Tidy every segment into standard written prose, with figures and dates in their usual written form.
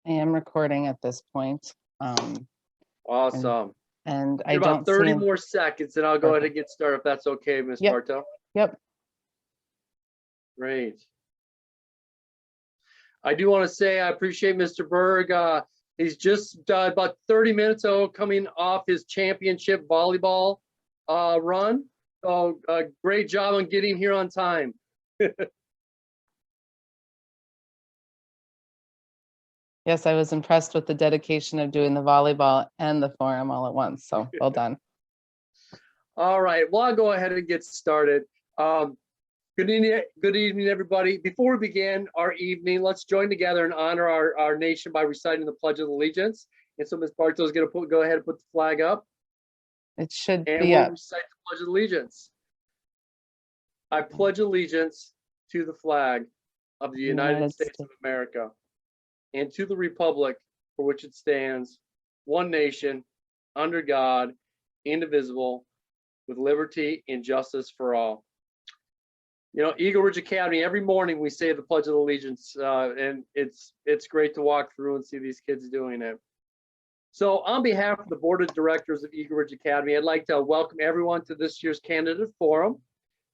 I am recording at this point. Awesome. And I about don't 30 see more seconds and I'll go ahead and get started if that's okay, Ms. Yep. Bartow. Yep. Great. I do want to say I appreciate Mr. Berg. He's just about 30 minutes ago coming off his championship volleyball run. So great job on getting here on time. Yes, I was impressed with the dedication of doing the volleyball and the forum all at once. So well done. All right, well, I'll go ahead and get started. Good evening, everybody. Before we begin our evening, let's join together and honor our nation by reciting the Pledge of Allegiance. And so Ms. Bartow is going to go ahead and put the flag up. It should and be we'll up. recite the Pledge of Allegiance. I pledge allegiance to the flag of the United States of America and to the republic for which it stands, one nation, under God, indivisible, with liberty and justice for all. You know, Eagle Ridge Academy, every morning we say the Pledge of Allegiance, and it's great to walk through and see these kids doing it. So on behalf of the Board of Directors of Eagle Ridge Academy, I'd like to welcome everyone to this year's Candidate Forum.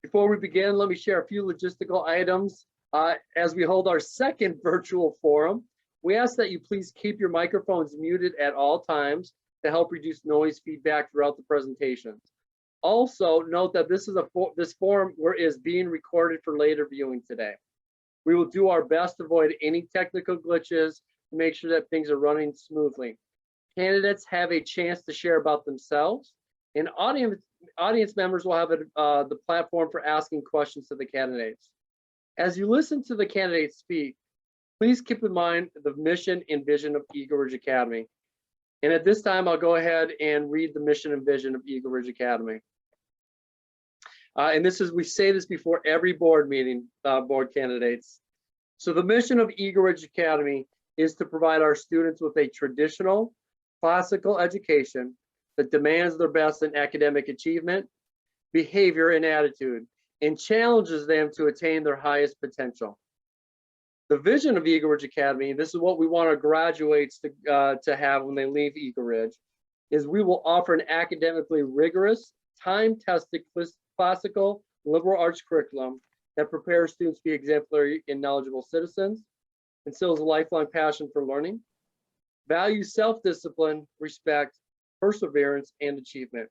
Before we begin, let me share a few logistical items. As we hold our second virtual forum, we ask that you please keep your microphones muted at all times to help reduce noise feedback throughout the presentations. Also, note that this forum is being recorded for later viewing today. We will do our best to avoid any technical glitches to make sure that things are running smoothly. Candidates have a chance to share about themselves, and audience members will have the platform for asking questions to the candidates. As you listen to the candidates speak, please keep in mind the mission and vision of Eagle Ridge Academy. And at this time, I'll go ahead and read the mission and vision of Eagle Ridge Academy. And we say this before every board meeting, board candidates. So the mission of Eagle Ridge Academy is to provide our students with a traditional, classical education that demands their best in academic achievement, behavior, and attitude, and challenges them to attain their highest potential. The vision of Eagle Ridge Academy, this is what we want our graduates to have when they leave Eagle Ridge, is we will offer an academically rigorous, time-tested classical liberal arts curriculum that prepares students to be exemplary and knowledgeable citizens, instills a lifelong passion for learning, values self-discipline, respect, perseverance, and achievement,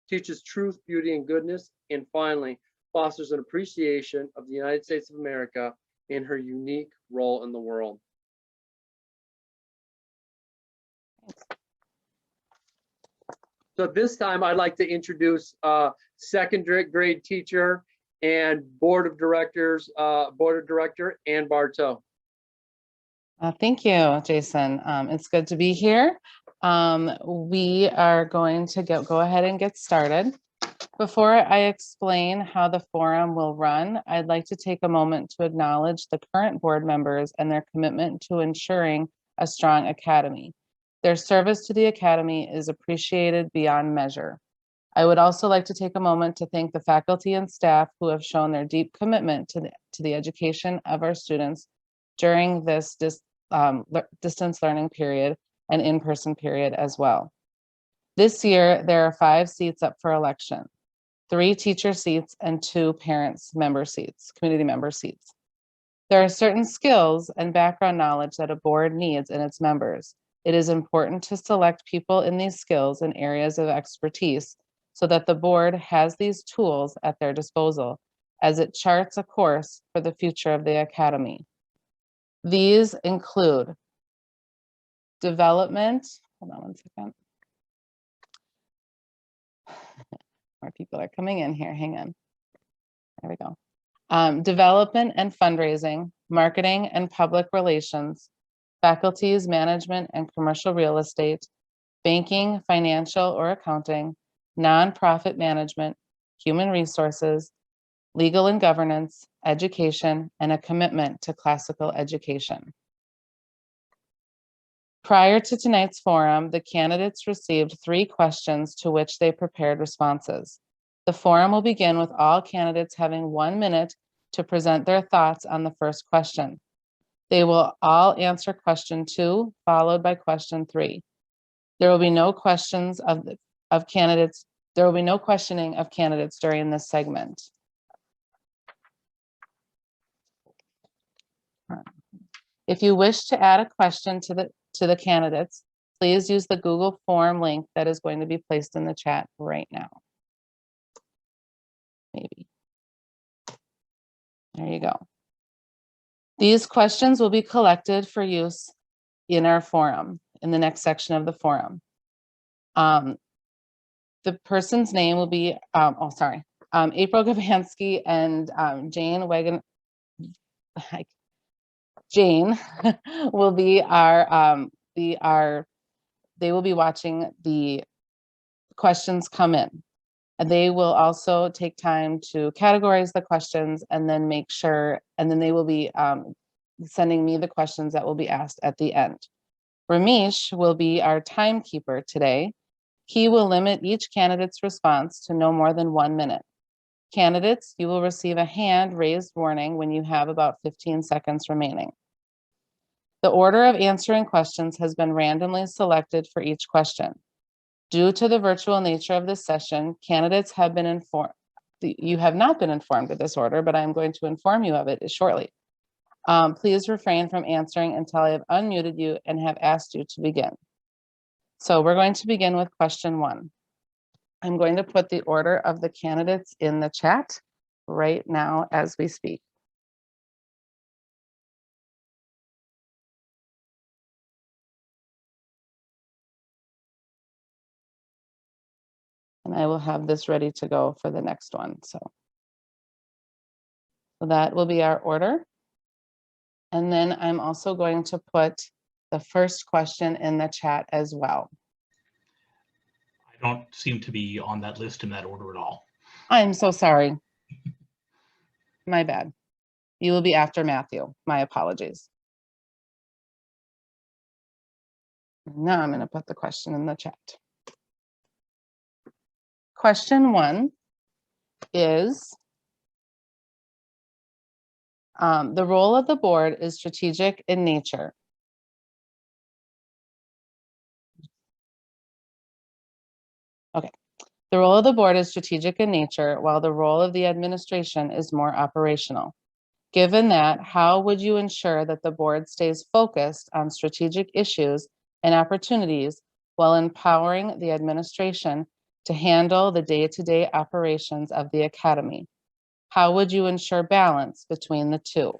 teaches truth, beauty, and goodness, and finally, fosters an appreciation of the United States of America and her unique role in the world. So at this time, I'd like to introduce second grade teacher and board of director, Ann Bartow. Thank you, Jason. It's good to be here. We are going to go ahead and get started. Before I explain how the forum will run, I'd like to take a moment to acknowledge the current board members and their commitment to ensuring a strong academy. Their service to the academy is appreciated beyond measure. I would also like to take a moment to thank the faculty and staff who have shown their deep commitment to the education of our students during this distance learning period and in-person period as well. This year, there are 5 seats up for election, 3 teacher seats and 2 community member seats. There are certain skills and background knowledge that a board needs in its members. It is important to select people in these skills and areas of expertise so that the board has these tools at their disposal as it charts a course for the future of the academy. These include development, hold on one second. More people are coming in here, hang on. There we go. Development and fundraising, marketing and public relations, faculties, management and commercial real estate, banking, financial or accounting, nonprofit management, human resources, legal and governance, education, and a commitment to classical education. Prior to tonight's forum, the candidates received 3 questions to which they prepared responses. The forum will begin with all candidates having 1 minute to present their thoughts on the first question. They will all answer question 2, followed by question 3. There will be no questions of candidates. There will be no questioning of candidates during this segment. If you wish to add a question to the candidates, please use the Google form link that is going to be placed in the chat right now. Maybe. There you go. These questions will be collected for use in our forum, in the next section of the forum. The person's name will be, April Gabansky and Jane Wagon. Jane will be they will be watching the questions come in. And they will also take time to categorize the questions and then make sure, and then they will be sending me the questions that will be asked at the end. Ramesh will be our timekeeper today. He will limit each candidate's response to no more than 1 minute. Candidates, you will receive a hand raised warning when you have about 15 seconds remaining. The order of answering questions has been randomly selected for each question. Due to the virtual nature of this session, candidates have been informed. You have not been informed of this order, but I'm going to inform you of it shortly. Please refrain from answering until I have unmuted you and have asked you to begin. So we're going to begin with question 1. I'm going to put the order of the candidates in the chat right now as we speak. And I will have this ready to go for the next one. So that will be our order. And then I'm also going to put the first question in the chat as well. I don't seem to be on that list in that order at all. I'm so sorry. My bad. You will be after Matthew. My apologies. Now I'm going to put the question in the chat. Question 1 is, the role of the board is strategic in nature. Okay. The role of the board is strategic in nature, while the role of the administration is more operational. Given that, how would you ensure that the board stays focused on strategic issues and opportunities while empowering the administration to handle the day-to-day operations of the academy? How would you ensure balance between the two?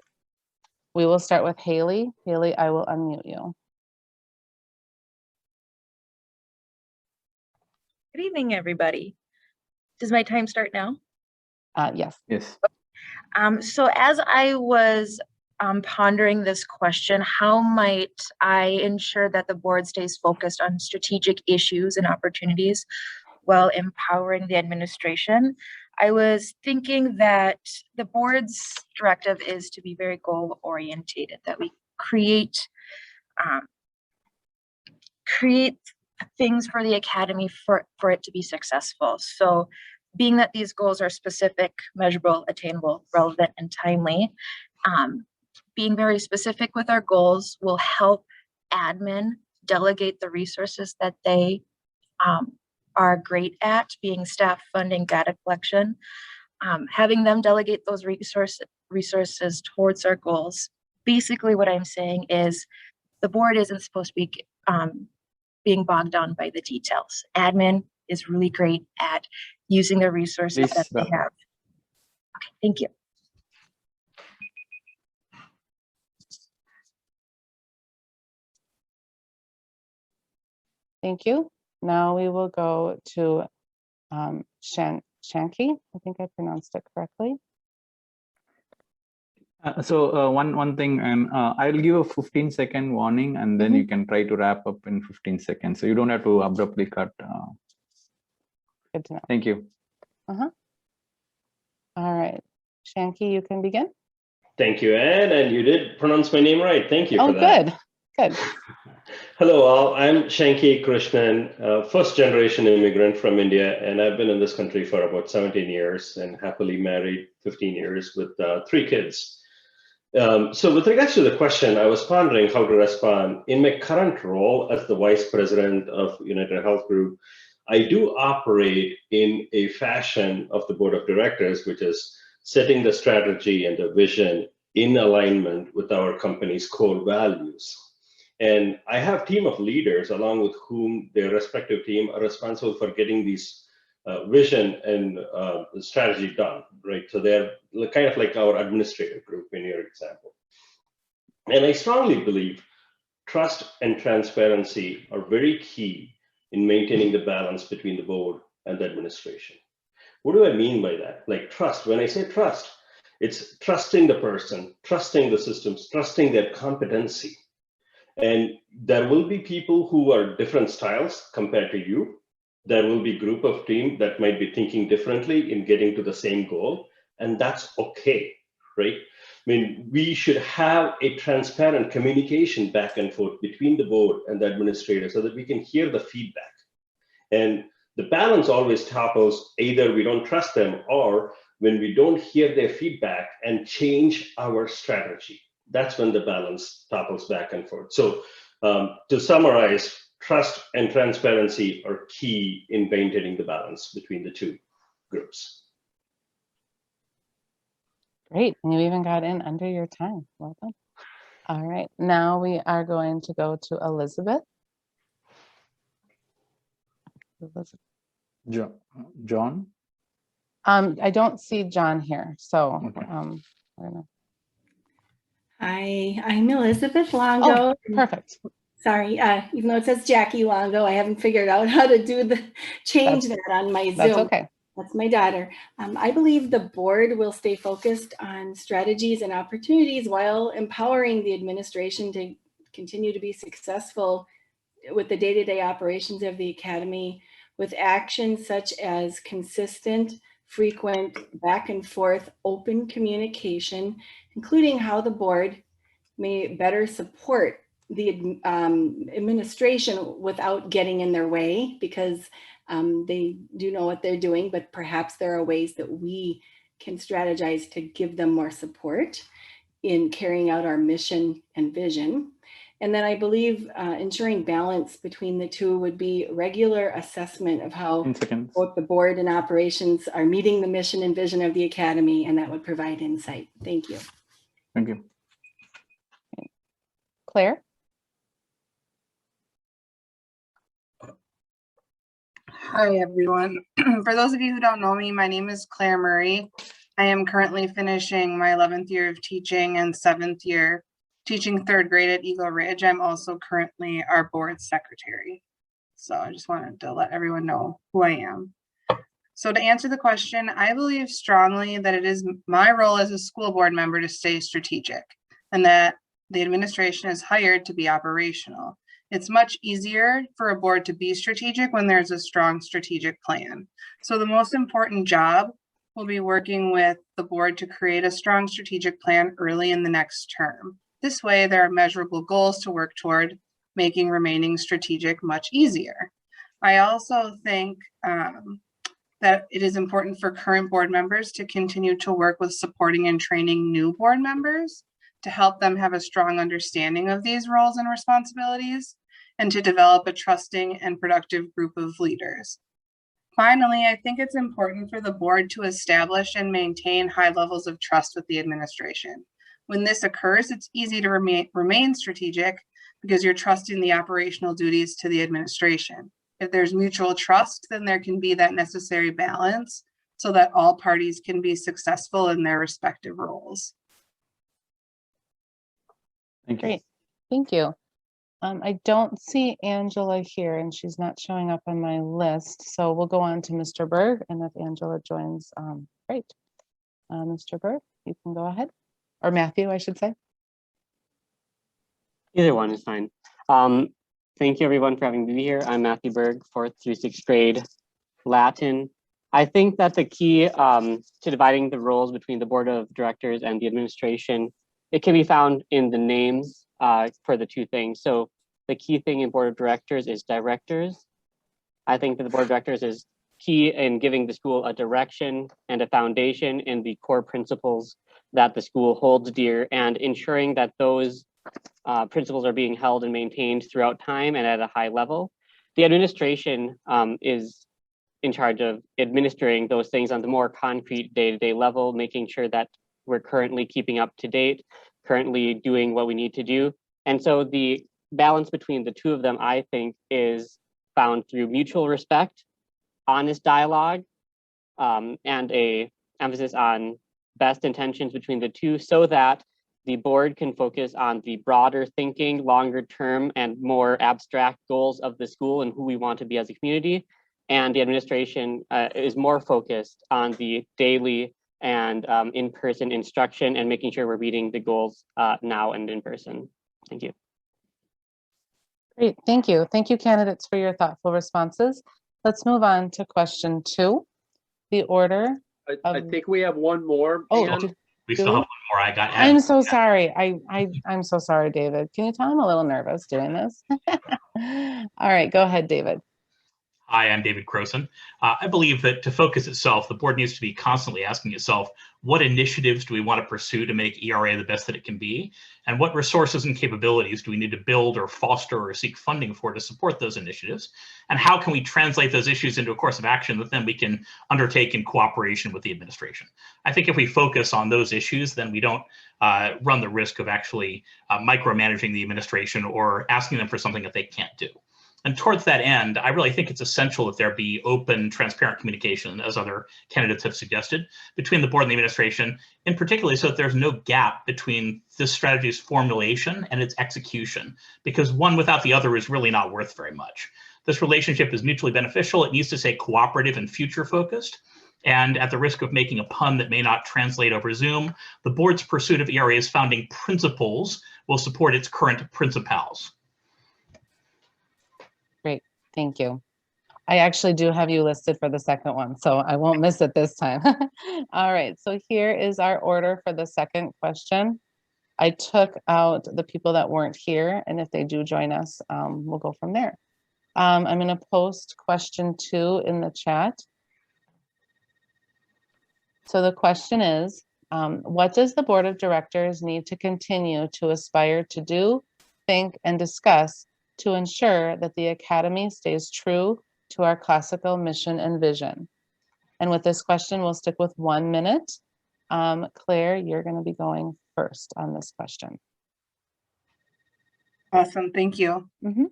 We will start with Haley. Haley, I will unmute you. Good evening, everybody. Does my time start now? Yes. Yes. So as I was pondering this question, how might I ensure that the board stays focused on strategic issues and opportunities while empowering the administration? I was thinking that the board's directive is to be very goal-oriented, that we create things for the academy for it to be successful. So being that these goals are specific, measurable, attainable, relevant, and timely, being very specific with our goals will help admin delegate the resources that they are great at, being staff, funding, data collection, having them delegate those resources towards our goals. Basically what I'm saying is the board isn't supposed to be being bogged down by the details. Admin is really great at using the resources that they have. Okay, thank you. Thank you. Now we will go to Shanky. I think I pronounced it correctly. One thing, and I'll give a 15-second warning, and then you can try to wrap up in 15 seconds. So you don't have to abruptly cut. Good to know. Thank you. All right, Shanky, you can begin. Thank you, Anne, and you did pronounce my name right. Thank you for that. Good. Hello all, I'm Shanky Krishnan, first-generation immigrant from India, and I've been in this country for about 17 years and happily married 15 years with 3 kids. So with regards to the question, I was pondering how to respond. In my current role as the Vice President of United Health Group, I do operate in a fashion of the Board of Directors, which is setting the strategy and the vision in alignment with our company's core values. And I have a team of leaders along with whom their respective team are responsible for getting these vision and strategy done, right? So they're kind of like our administrative group in your example. And I strongly believe trust and transparency are very key in maintaining the balance between the board and the administration. What do I mean by that? Like trust, when I say trust, it's trusting the person, trusting the systems, trusting their competency. And there will be people who are different styles compared to you. There will be a group of team that might be thinking differently in getting to the same goal, and that's okay, right? I mean, we should have a transparent communication back and forth between the board and the administrator so that we can hear the feedback. And the balance always topples either we don't trust them or when we don't hear their feedback and change our strategy. That's when the balance topples back and forth. So to summarize, trust and transparency are key in maintaining the balance between the two groups. Great. And you even got in under your time. Well done. All right. Now we are going to go to Elizabeth. John? I don't see John here, so Okay. I don't know. Hi, I'm Elizabeth Longo. Perfect. Sorry, even though it says Jackie Longo, I haven't figured out how to do the change that on my Zoom. That's okay. That's my daughter. I believe the board will stay focused on strategies and opportunities while empowering the administration to continue to be successful with the day-to-day operations of the academy with actions such as consistent, frequent, back and forth, open communication, including how the board may better support the administration without getting in their way, because they do know what they're doing, but perhaps there are ways that we can strategize to give them more support in carrying out our mission and vision. And then I believe ensuring balance between the two would be regular assessment of how both the board and operations are meeting the mission and vision of the academy, and that would provide insight. Thank you. Thank you. Claire? Hi, everyone. For those of you who don't know me, my name is Claire Murray. I am currently finishing my 11th year of teaching and 7th year teaching 3rd grade at Eagle Ridge. I'm also currently our board secretary. So I just wanted to let everyone know who I am. So to answer the question, I believe strongly that it is my role as a school board member to stay strategic and that the administration is hired to be operational. It's much easier for a board to be strategic when there's a strong strategic plan. So the most important job will be working with the board to create a strong strategic plan early in the next term. This way, there are measurable goals to work toward, making remaining strategic much easier. I also think that it is important for current board members to continue to work with supporting and training new board members to help them have a strong understanding of these roles and responsibilities, and to develop a trusting and productive group of leaders. Finally, I think it's important for the board to establish and maintain high levels of trust with the administration. When this occurs, it's easy to remain strategic because you're trusting the operational duties to the administration. If there's mutual trust, then there can be that necessary balance so that all parties can be successful in their respective roles. Thank you. Great. Thank you. I don't see Angela here and she's not showing up on my list. So we'll go on to Mr. Berg, and if Angela joins, great. Mr. Berg, you can go ahead. Or Matthew, I should say. Either one is fine. Thank you everyone for having me here. I'm Matthew Berg, 4th through 6th grade Latin. I think that the key to dividing the roles between the board of directors and the administration, it can be found in the names for the two things. So the key thing in board of directors is directors. I think that the board of directors is key in giving the school a direction and a foundation in the core principles that the school holds dear, and ensuring that those principles are being held and maintained throughout time and at a high level. The administration is in charge of administering those things on the more concrete day-to-day level, making sure that we're currently keeping up to date, currently doing what we need to do. And so the balance between the two of them, I think, is found through mutual respect, honest dialogue, and a emphasis on best intentions between the two, so that the board can focus on the broader thinking, longer term and more abstract goals of the school and who we want to be as a community. And the administration is more focused on the daily and in-person instruction and making sure we're meeting the goals now and in person. Thank you. Great, thank you. Thank you, candidates, for your thoughtful responses. Let's move on to question 2. The order. I think we have one more. Oh, Ann. We still have one more. I got. I'm so sorry. I'm so sorry, David. Can you tell I'm a little nervous doing this? All right, go ahead, David. Hi, I'm David Croson. I believe that to focus itself, the board needs to be constantly asking itself, what initiatives do we want to pursue to make ERA the best that it can be? And what resources and capabilities do we need to build or foster or seek funding for to support those initiatives? And how can we translate those issues into a course of action that then we can undertake in cooperation with the administration? I think if we focus on those issues, then we don't run the risk of actually micromanaging the administration or asking them for something that they can't do. And towards that end, I really think it's essential that there be open, transparent communication, as other candidates have suggested, between the board and the administration, in particular so that there's no gap between this strategy's formulation and its execution, because one without the other is really not worth very much. This relationship is mutually beneficial. It needs to stay cooperative and future focused. And at the risk of making a pun that may not translate over Zoom, the board's pursuit of ERA's founding principles will support its current principals. Great, thank you. I actually do have you listed for the second one, so I won't miss it this time. All right, so here is our order for the second question. I took out the people that weren't here, and if they do join us, we'll go from there. I'm going to post question 2 in the chat. So the question is, what does the board of directors need to continue to aspire to do, think, and discuss to ensure that the Academy stays true to our classical mission and vision? And with this question, we'll stick with 1 minute. Claire, you're going to be going first on this question. Awesome, thank you. Mm-hmm.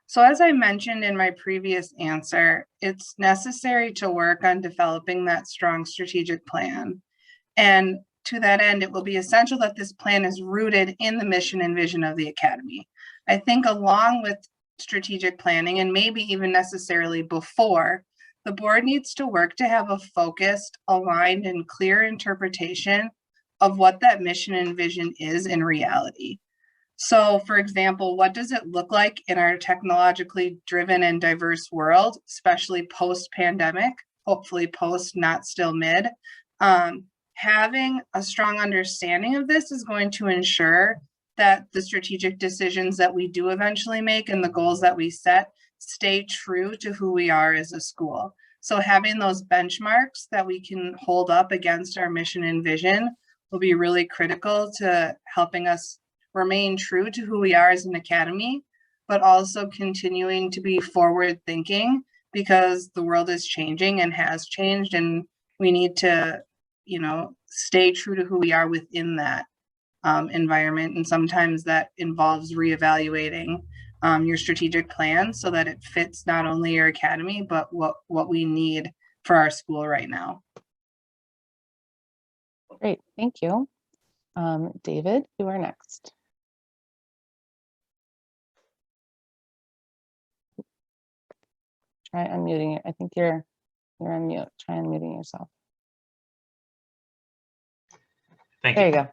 So as I mentioned in my previous answer, it's necessary to work on developing that strong strategic plan. And to that end, it will be essential that this plan is rooted in the mission and vision of the Academy. I think along with strategic planning, and maybe even necessarily before, the board needs to work to have a focused, aligned, and clear interpretation of what that mission and vision is in reality. So, for example, what does it look like in our technologically driven and diverse world, especially post-pandemic, hopefully post, not still mid? Having a strong understanding of this is going to ensure that the strategic decisions that we do eventually make and the goals that we set stay true to who we are as a school. So having those benchmarks that we can hold up against our mission and vision will be really critical to helping us remain true to who we are as an academy, but also continuing to be forward thinking, because the world is changing and has changed, and we need to, you know, stay true to who we are within that environment. And sometimes that involves reevaluating your strategic plan so that it fits not only your academy, but what we need for our school right now. Great, thank you. David, you are next. Try unmuting it. I think you're on mute. Try unmuting yourself. Thank There you. you go.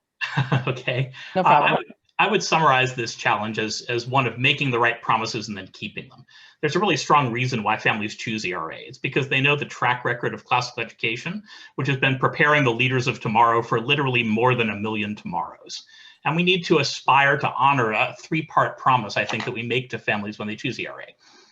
Okay. No problem. I would summarize this challenge as one of making the right promises and then keeping them. There's a really strong reason why families choose ERA. It's because they know the track record of classical education, which has been preparing the leaders of tomorrow for literally more than 1 million tomorrows. And we need to aspire to honor a 3-part promise, I think, that we make to families when they choose ERA.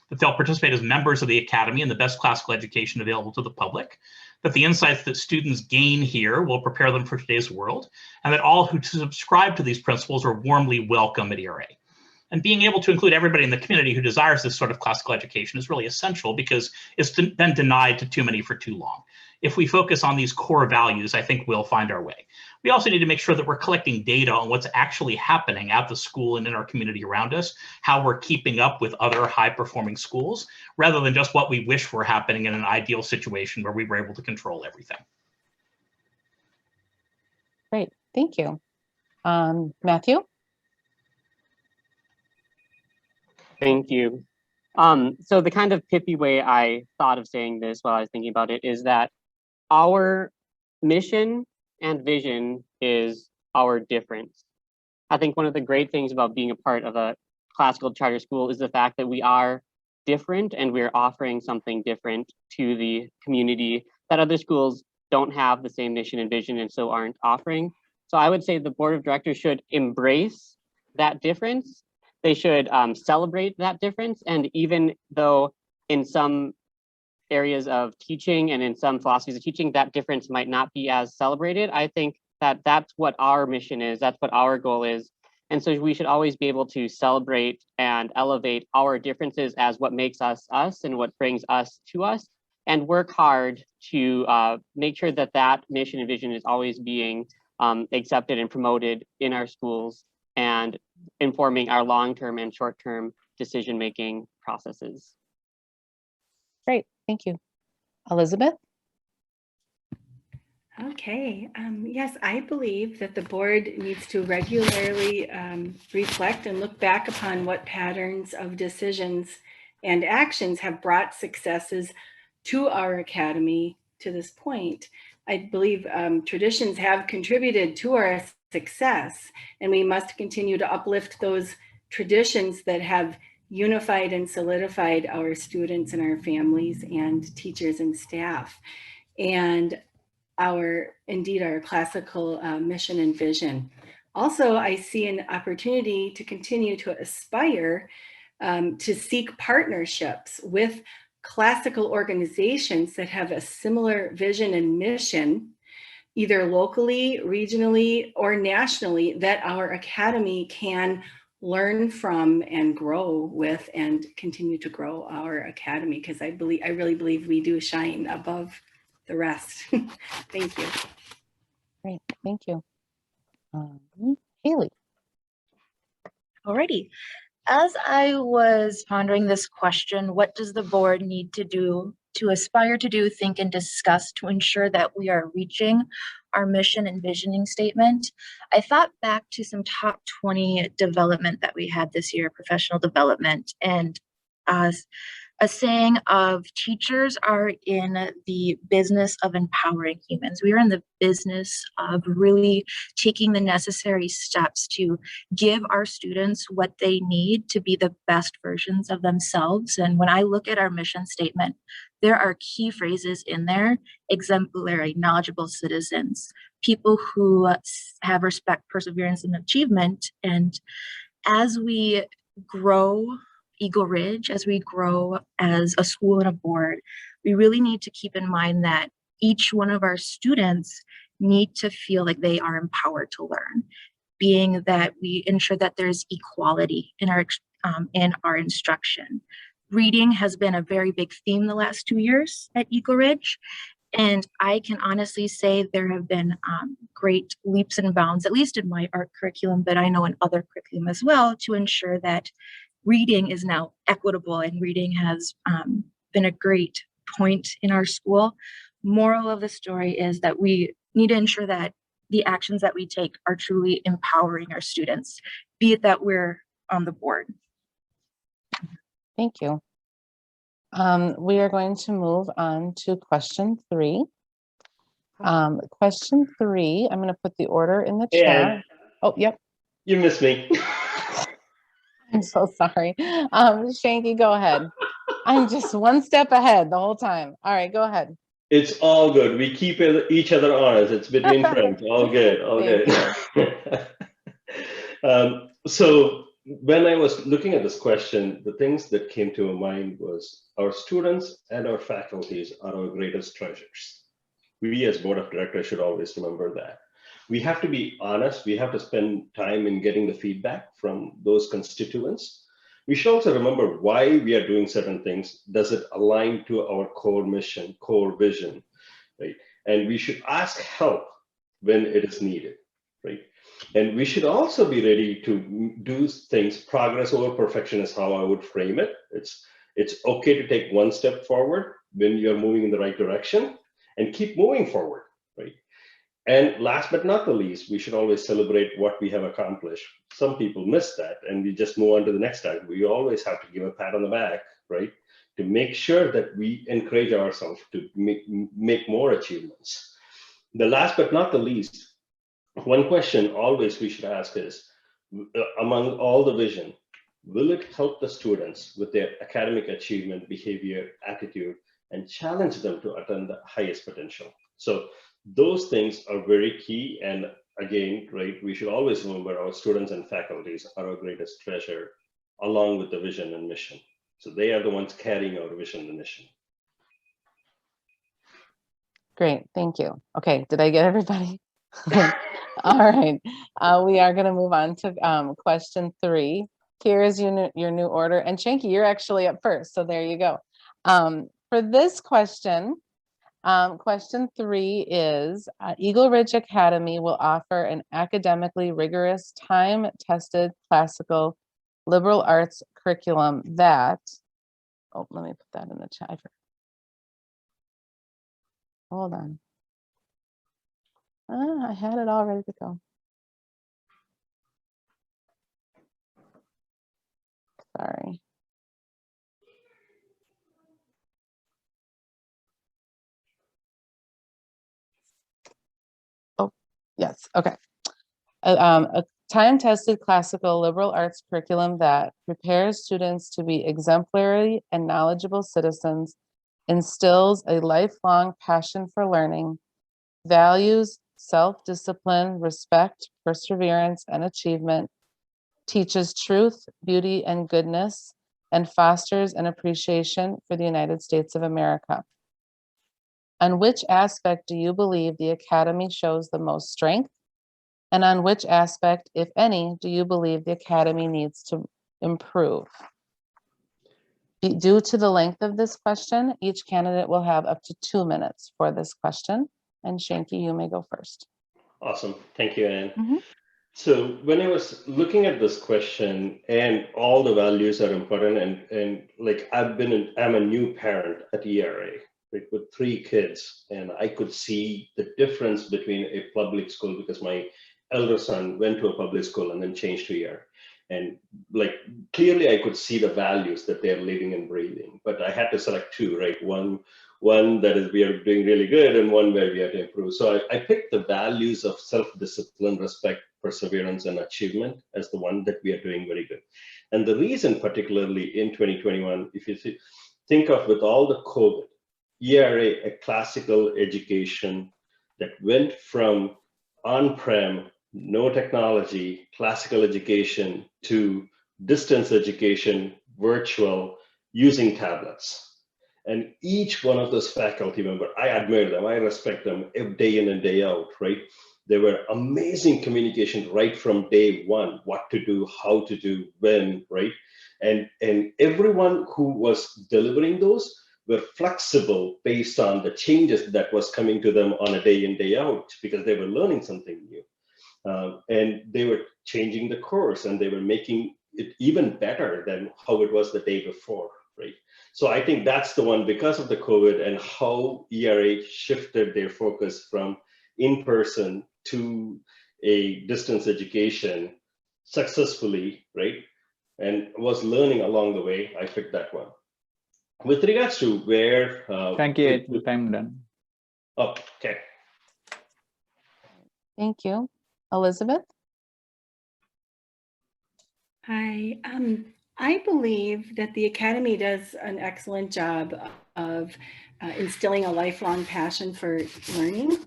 That they'll participate as members of the Academy in the best classical education available to the public, that the insights that students gain here will prepare them for today's world, and that all who subscribe to these principles are warmly welcome at ERA. And being able to include everybody in the community who desires this sort of classical education is really essential because it's been denied to too many for too long. If we focus on these core values, I think we'll find our way. We also need to make sure that we're collecting data on what's actually happening at the school and in our community around us, how we're keeping up with other high-performing schools, rather than just what we wish were happening in an ideal situation where we were able to control everything. Great, thank you. Matthew? Thank you. So the kind of pithy way I thought of saying this while I was thinking about it is that our mission and vision is our difference. I think one of the great things about being a part of a classical charter school is the fact that we are different and we're offering something different to the community that other schools don't have the same mission and vision and so aren't offering. So I would say the board of directors should embrace that difference. They should celebrate that difference. And even though in some areas of teaching and in some philosophies of teaching, that difference might not be as celebrated, I think that that's what our mission is, that's what our goal is. And so we should always be able to celebrate and elevate our differences as what makes us us and what brings us to us, and work hard to make sure that that mission and vision is always being accepted and promoted in our schools and informing our long-term and short-term decision-making processes. Great, thank you. Elizabeth? Okay, yes, I believe that the board needs to regularly reflect and look back upon what patterns of decisions and actions have brought successes to our academy to this point. I believe traditions have contributed to our success, and we must continue to uplift those traditions that have unified and solidified our students and our families and teachers and staff, and our classical mission and vision. Also, I see an opportunity to continue to aspire to seek partnerships with classical organizations that have a similar vision and mission, either locally, regionally, or nationally, that our academy can learn from and grow with and continue to grow our academy, because I really believe we do shine above the rest. Thank you. Great, thank you. Haley? Alrighty. As I was pondering this question, what does the board need to do, to aspire to do, think, and discuss to ensure that we are reaching our mission and visioning statement? I thought back to some top 20 development that we had this year, professional development, and a saying of teachers are in the business of empowering humans. We are in the business of really taking the necessary steps to give our students what they need to be the best versions of themselves. And when I look at our mission statement, there are key phrases in there: exemplary, knowledgeable citizens, people who have respect, perseverance, and achievement. And as we grow Eagle Ridge, as we grow as a school and a board, we really need to keep in mind that each one of our students need to feel like they are empowered to learn, being that we ensure that there's equality in our instruction. Reading has been a very big theme the last 2 years at Eagle Ridge, and I can honestly say there have been great leaps and bounds, at least in my art curriculum, but I know in other curriculum as well, to ensure that reading is now equitable, and reading has been a great point in our school. Moral of the story is that we need to ensure that the actions that we take are truly empowering our students, be it that we're on the board. Thank you. We are going to move on to question 3. Question 3, I'm going to put the order in the chat. Oh, yep. You missed me. I'm so sorry. Shanky, go ahead. I'm just one step ahead the whole time. All right, go ahead. It's all good. We keep each other honest. It's between friends. All good. All good. So when I was looking at this question, the things that came to my mind was our students and our faculties are our greatest treasures. We as board of directors should always remember that. We have to be honest. We have to spend time in getting the feedback from those constituents. We should also remember why we are doing certain things. Does it align to our core mission, core vision, right? And we should ask help when it is needed, right? And we should also be ready to do things. Progress over perfection is how I would frame it. It's okay to take one step forward when you're moving in the right direction and keep moving forward, right? And last but not the least, we should always celebrate what we have accomplished. Some people miss that and we just move on to the next time. We always have to give a pat on the back, right? To make sure that we encourage ourselves to make more achievements. The last but not the least, one question always we should ask is, among all the vision, will it help the students with their academic achievement, behavior, attitude, and challenge them to attain the highest potential? So those things are very key. And again, right, we should always remember our students and faculties are our greatest treasure, along with the vision and mission. So they are the ones carrying our vision and mission. Great, thank you. Okay, did I get everybody? All right, we are going to move on to question 3. Here is your new order. And Shanky, you're actually up first, so there you go. For this question, question 3 is, Eagle Ridge Academy will offer an academically rigorous, time-tested classical liberal arts curriculum that, oh, let me put that in the chat. Hold on. I had it all ready to go. Sorry. Oh, yes, okay. A time-tested classical liberal arts curriculum that prepares students to be exemplary and knowledgeable citizens, instills a lifelong passion for learning, values self-discipline, respect, perseverance, and achievement, teaches truth, beauty, and goodness, and fosters an appreciation for the United States of America. On which aspect do you believe the Academy shows the most strength? And on which aspect, if any, do you believe the Academy needs to improve? Due to the length of this question, each candidate will have up to 2 minutes for this question. And Shanky, you may go first. Awesome. Thank you, Anne. So when I was looking at this question, and all the values are important, and like I'm a new parent at ERA, right, with 3 kids, and I could see the difference between a public school, because my elder son went to a public school and then changed to ERA. And like clearly I could see the values that they're living and breathing, but I had to select 2, right? One that is we are doing really good, and one where we have to improve. So I picked the values of self-discipline, respect, perseverance, and achievement as the one that we are doing very good. And the reason, particularly in 2021, if you think of with all the COVID, ERA, a classical education that went from on-prem, no technology, classical education, to distance education, virtual, using tablets. And each one of those faculty members, I admire them, I respect them day in and day out, right? They were amazing communication right from day one, what to do, how to do, when, right? And everyone who was delivering those were flexible based on the changes that was coming to them on a day in, day out, because they were learning something new. And they were changing the course, and they were making it even better than how it was the day before, right? So I think that's the one, because of the COVID and how ERA shifted their focus from in-person to a distance education successfully, right? And was learning along the way, I picked that one. With regards to where... Thank you, time done. Oh, okay. Thank you. Elizabeth? Hi, I believe that the Academy does an excellent job of instilling a lifelong passion for learning.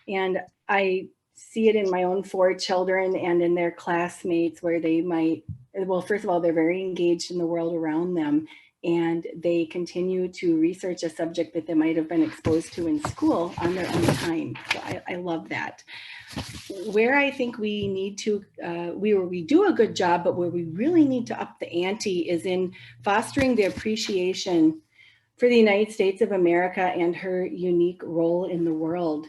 And I see it in my own 4 children and in their classmates, where they might, well, first of all, they're very engaged in the world around them. and they continue to research a subject that they might have been exposed to in school on their own time. So I love that. Where I think we need to, we do a good job, but where we really need to up the ante is in fostering the appreciation for the United States of America and her unique role in the world.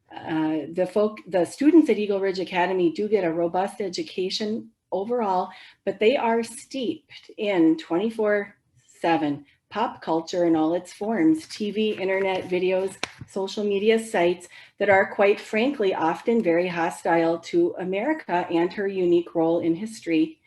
The students at Eagle Ridge Academy do get a robust education overall, but they are steeped in 24/7 pop culture in all its forms, TV, internet, videos, social media sites that are quite frankly often very hostile to America and her unique role in history,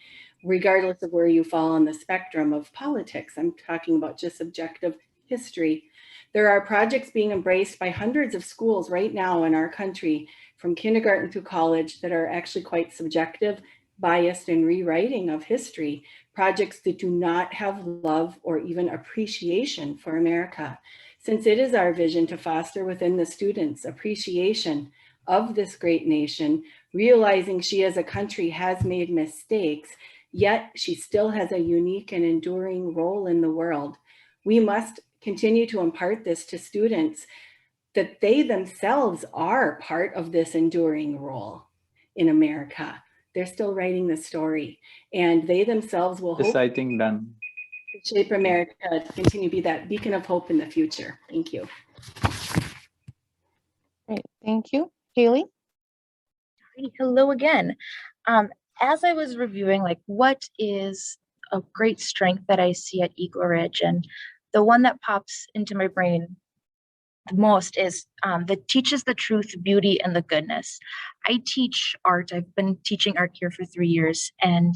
regardless of where you fall on the spectrum of politics. I'm talking about just objective history. There are projects being embraced by hundreds of schools right now in our country, from kindergarten through college, that are actually quite subjective, biased, and rewriting of history. Projects that do not have love or even appreciation for America. Since it is our vision to foster within the students appreciation of this great nation, realizing she as a country has made mistakes, yet she still has a unique and enduring role in the world. We must continue to impart this to students, that they themselves are part of this enduring role in America. They're still writing the story, and they themselves will Yes, hope I think done. to shape America to continue to be that beacon of hope in the future. Thank you. Great, thank you. Haley? Hello again. As I was reviewing, like, what is a great strength that I see at Eagle Ridge, and the one that pops into my brain the most is that teaches the truth, beauty, and the goodness. I teach art. I've been teaching art here for 3 years, and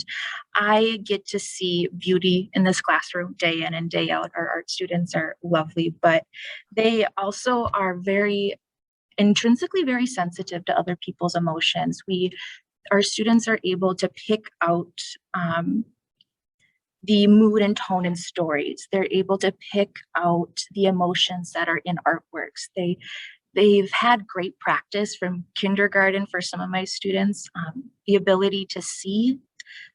I get to see beauty in this classroom day in and day out. Our art students are lovely, but they also are very intrinsically very sensitive to other people's emotions. Our students are able to pick out the mood and tone in stories. They're able to pick out the emotions that are in artworks. They've had great practice from kindergarten for some of my students, the ability to see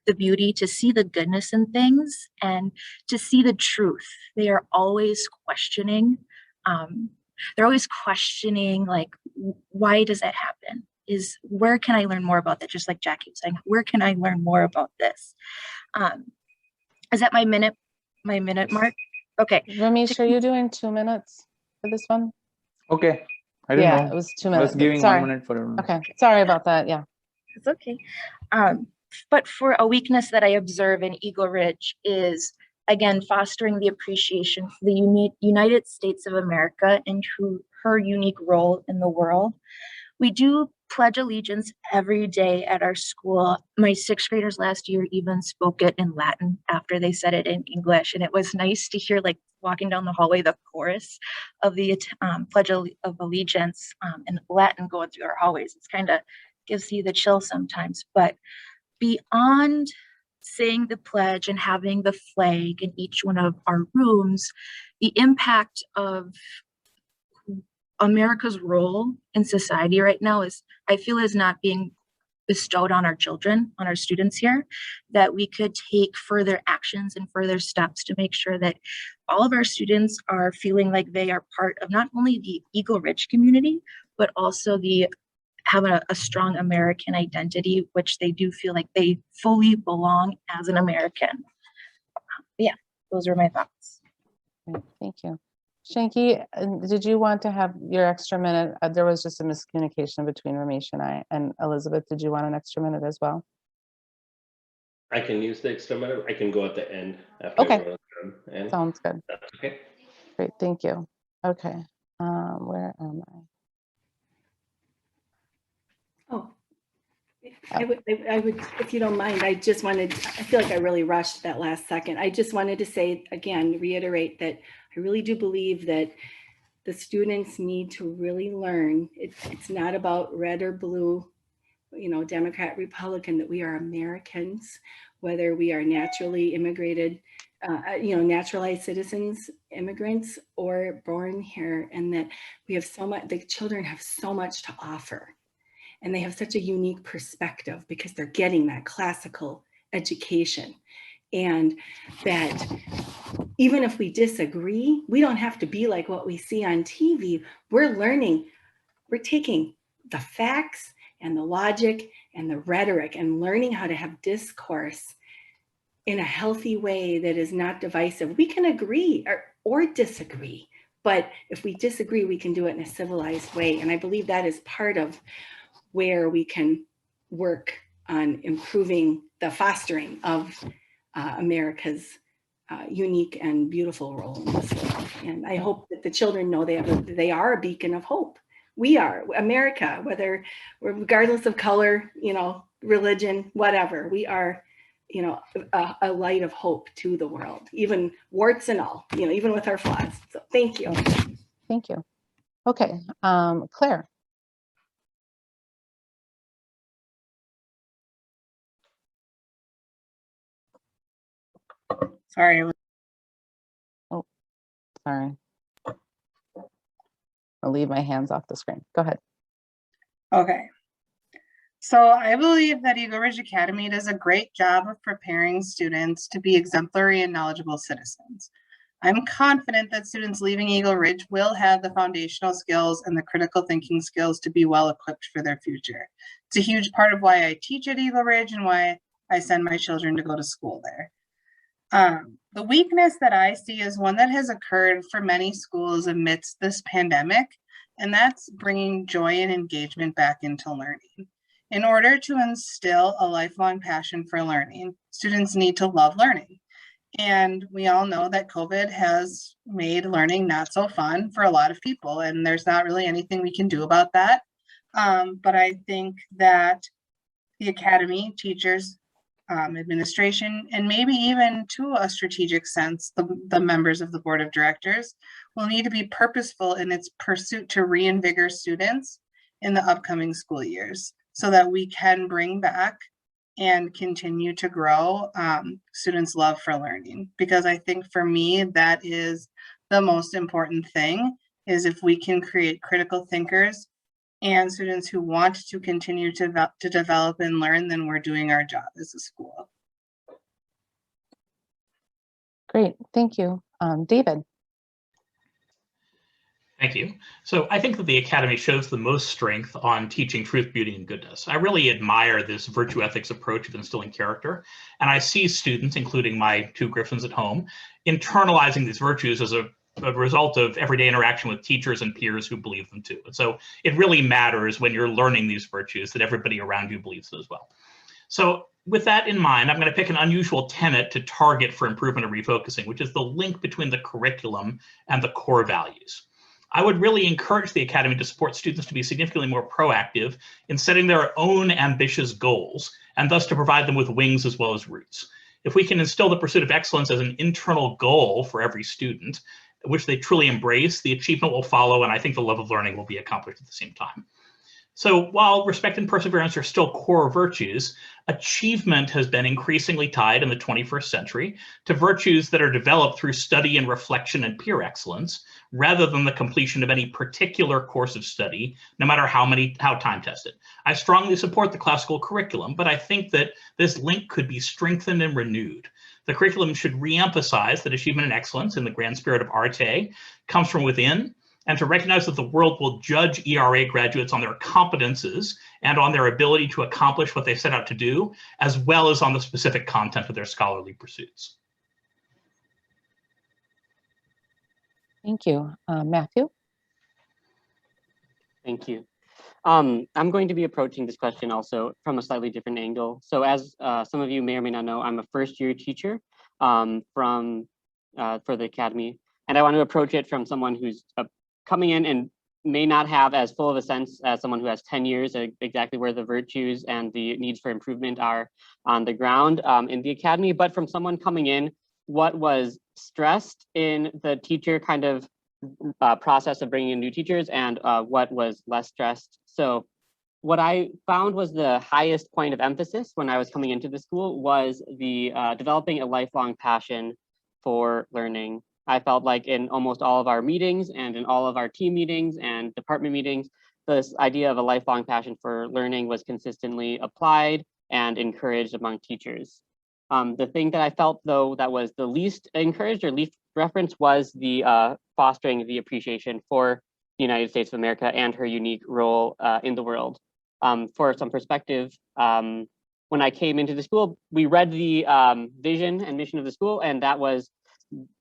the beauty, to see the goodness in things, and to see the truth. They are always questioning. They're always questioning, like, why does that happen? Where can I learn more about that? Just like Jackie was saying, where can I learn more about this? Is that my minute mark? Okay. Ramesh, are you doing 2 minutes for this one? Okay. I don't know. It was 2 I minutes. was giving Sorry. 1 minute for everyone. Okay, sorry about that, yeah. It's okay. But for a weakness that I observe in Eagle Ridge is, again, fostering the appreciation for the United States of America and her unique role in the world. We do pledge allegiance every day at our school. My 6th graders last year even spoke it in Latin after they said it in English. And it was nice to hear, like, walking down the hallway, the chorus of the Pledge of Allegiance in Latin going through our hallways. It's kind of gives you the chill sometimes. But beyond saying the pledge and having the flag in each one of our rooms, the impact of America's role in society right now I feel is not being bestowed on our children, on our students here, that we could take further actions and further steps to make sure that all of our students are feeling like they are part of not only the Eagle Ridge community, but also have a strong American identity, which they do feel like they fully belong as an American. Yeah, those are my thoughts. Great, thank you. Shanky, did you want to have your extra minute? There was just a miscommunication between Ramesh and I. And Elizabeth, did you want an extra minute as well? I can use the extra minute. I can go at the end after. Okay. And Sounds good. that's okay. Great, thank you. Okay, where am I? Oh, I would, if you don't mind, I feel like I really rushed that last second. I just wanted to say, again, reiterate that I really do believe that the students need to really learn. It's not about red or blue, Democrat, Republican, that we are Americans, whether we are naturally immigrated, naturalized citizens, immigrants, or born here, and that we have so much, the children have so much to offer. And they have such a unique perspective because they're getting that classical education. And that even if we disagree, we don't have to be like what we see on TV. We're learning, we're taking the facts and the logic and the rhetoric and learning how to have discourse in a healthy way that is not divisive. We can agree or disagree, but if we disagree, we can do it in a civilized way. And I believe that is part of where we can work on improving the fostering of America's unique and beautiful role in this world. And I hope that the children know they are a beacon of hope. We are America, whether regardless of color, religion, whatever, we are, a light of hope to the world, even warts and all, even with our flaws. So thank you. Thank you. Okay, Claire. Sorry. Oh, sorry. I'll leave my hands off the screen. Go ahead. Okay. So I believe that Eagle Ridge Academy does a great job of preparing students to be exemplary and knowledgeable citizens. I'm confident that students leaving Eagle Ridge will have the foundational skills and the critical thinking skills to be well equipped for their future. It's a huge part of why I teach at Eagle Ridge and why I send my children to go to school there. The weakness that I see is one that has occurred for many schools amidst this pandemic, and that's bringing joy and engagement back into learning. In order to instill a lifelong passion for learning, students need to love learning. And we all know that COVID has made learning not so fun for a lot of people, and there's not really anything we can do about that. But I think that the academy, teachers, administration, and maybe even to a strategic sense, the members of the board of directors will need to be purposeful in its pursuit to reinvigorate students in the upcoming school years so that we can bring back and continue to grow students' love for learning. Because I think for me, that is the most important thing, is if we can create critical thinkers and students who want to continue to develop and learn, then we're doing our job as a school. Great, thank you. David. Thank you. So I think that the Academy shows the most strength on teaching truth, beauty, and goodness. I really admire this virtue ethics approach of instilling character. And I see students, including my two Griffins at home, internalizing these virtues as a result of everyday interaction with teachers and peers who believe them too. And so it really matters when you're learning these virtues that everybody around you believes it as well. So with that in mind, I'm going to pick an unusual tenet to target for improvement and refocusing, which is the link between the curriculum and the core values. I would really encourage the Academy to support students to be significantly more proactive in setting their own ambitious goals, and thus to provide them with wings as well as roots. If we can instill the pursuit of excellence as an internal goal for every student, which they truly embrace, the achievement will follow, and I think the love of learning will be accomplished at the same time. So while respect and perseverance are still core virtues, achievement has been increasingly tied in the 21st century to virtues that are developed through study and reflection and peer excellence, rather than the completion of any particular course of study, no matter how time tested. I strongly support the classical curriculum, but I think that this link could be strengthened and renewed. The curriculum should reemphasize that achievement and excellence in the grand spirit of Arte comes from within, and to recognize that the world will judge ERA graduates on their competences and on their ability to accomplish what they set out to do, as well as on the specific content of their scholarly pursuits. Thank you. Matthew? Thank you. I'm going to be approaching this question also from a slightly different angle. So as some of you may or may not know, I'm a first-year teacher for the Academy, and I want to approach it from someone who's coming in and may not have as full of a sense as someone who has 10 years exactly where the virtues and the needs for improvement are on the ground in the Academy, but from someone coming in, what was stressed in the teacher kind of process of bringing in new teachers and what was less stressed. So what I found was the highest point of emphasis when I was coming into the school was the developing a lifelong passion for learning. I felt like in almost all of our meetings and in all of our team meetings and department meetings, this idea of a lifelong passion for learning was consistently applied and encouraged among teachers. The thing that I felt, though, that was the least encouraged or least referenced was the fostering the appreciation for the United States of America and her unique role in the world. For some perspective, when I came into the school, we read the vision and mission of the school, and that was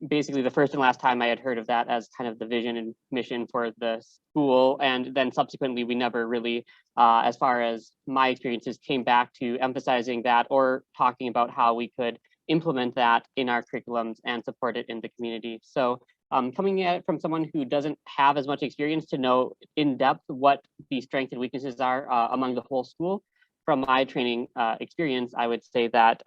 basically the first and last time I had heard of that as kind of the vision and mission for the school. And then subsequently, we never really, as far as my experiences, came back to emphasizing that or talking about how we could implement that in our curriculums and support it in the community. So coming at it from someone who doesn't have as much experience to know in depth what the strengths and weaknesses are among the whole school, from my training experience, I would say that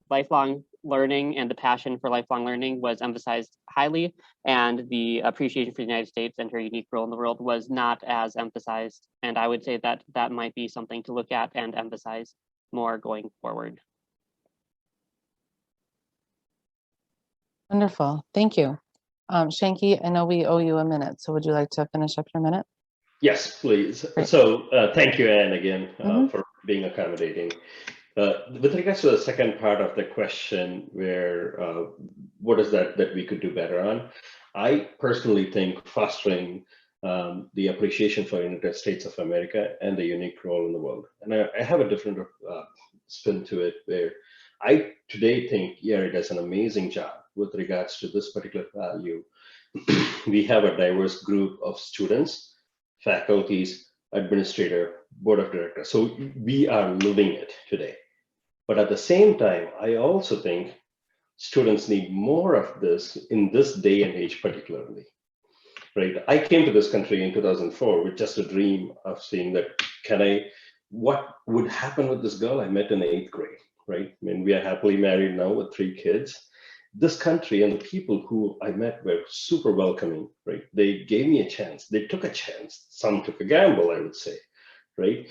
lifelong learning and the passion for lifelong learning was emphasized highly, and the appreciation for the United States and her unique role in the world was not as emphasized. And I would say that that might be something to look at and emphasize more going forward. Wonderful. Thank you. Shanky, I know we owe you a minute, so would you like to finish up your minute? Yes, please. Great. So thank you, Anne, again, for being accommodating. With regards to the second part of the question, where what is that we could do better on? I personally think fostering the appreciation for the United States of America and the unique role in the world. And I have a different spin to it, where I today think ERA does an amazing job with regards to this particular value. We have a diverse group of students, faculties, administrator, board of directors. So we are living it today. But at the same time, I also think students need more of this in this day and age, particularly. Right? I came to this country in 2004 with just a dream of seeing that, what would happen with this girl I met in the 8th grade, right? I mean, we are happily married now with 3 kids. This country and the people who I met were super welcoming, right? They gave me a chance. They took a chance. Some took a gamble, I would say, right?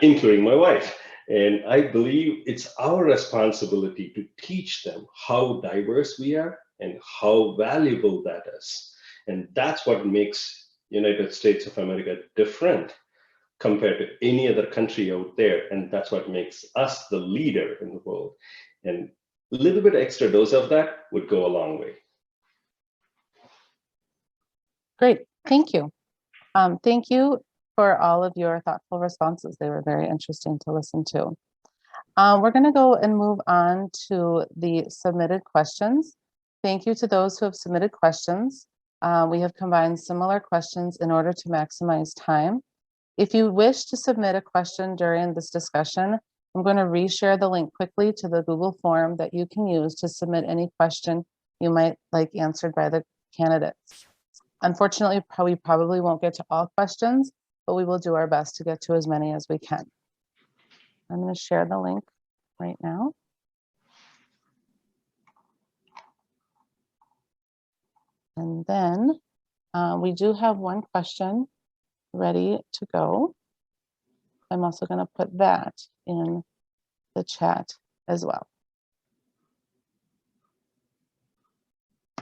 Including my wife. And I believe it's our responsibility to teach them how diverse we are and how valuable that is. And that's what makes United States of America different compared to any other country out there. And that's what makes us the leader in the world. And a little bit extra dose of that would go a long way. Great, thank you. Thank you for all of your thoughtful responses. They were very interesting to listen to. We're going to go and move on to the submitted questions. Thank you to those who have submitted questions. We have combined similar questions in order to maximize time. If you wish to submit a question during this discussion, I'm going to reshare the link quickly to the Google form that you can use to submit any question you might like answered by the candidates. Unfortunately, we probably won't get to all questions, but we will do our best to get to as many as we can. I'm going to share the link right now. And then we do have one question ready to go. I'm also going to put that in the chat as well.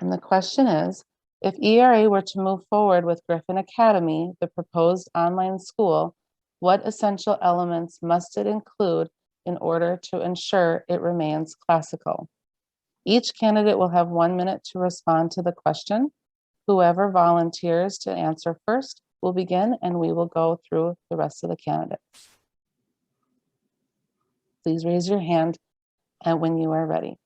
And the question is, if ERA were to move forward with Griffin Academy, the proposed online school, what essential elements must it include in order to ensure it remains classical? Each candidate will have 1 minute to respond to the question. Whoever volunteers to answer first will begin, and we will go through the rest of the candidates. Please raise your hand and when you are ready.